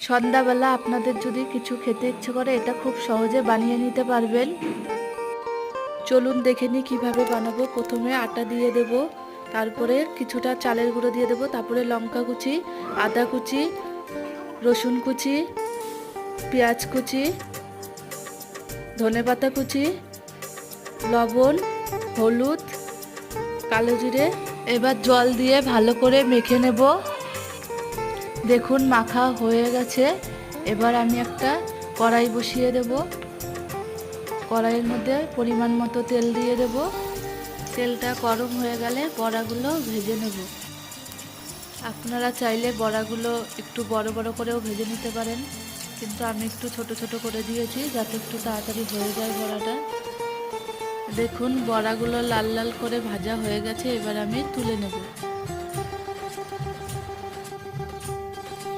সন্ধ্যাবেলা আপনাদের যদি কিছু খেতে ইচ্ছে করে এটা খুব সহজে বানিয়ে নিতে পারবেন। চলুন দেখে নিই কীভাবে বানাবো। প্রথমে আটা দিয়ে দেব, তারপরে কিছুটা চালের গুঁড়ো দিয়ে দেব, তারপরে লঙ্কা কুচি, আদা কুচি, রসুন কুচি, পেঁয়াজ কুচি, ধনেপাতা কুচি, লবণ, হলুদ, কালো জিরে। এবার জল দিয়ে ভালো করে মেখে নেব। দেখুন মাখা হয়ে গেছে। এবার আমি একটা কড়াই বসিয়ে দেব। কড়াইয়ের মধ্যে পরিমাণ মতো তেল দিয়ে দেব। তেলটা গরম হয়ে গেলে বড়াগুলো ভেজে নেব। আপনারা চাইলে বড়াগুলো একটু বড় বড় করেও ভেজে নিতে পারেন, কিন্তু আমি একটু ছোট ছোট করে দিয়েছি যাতে একটু তাড়াতাড়ি হয়ে যায় বড়াটা। দেখুন বড়াগুলো লাল লাল করে ভাজা হয়ে গেছে, এবার আমি তুলে নেব।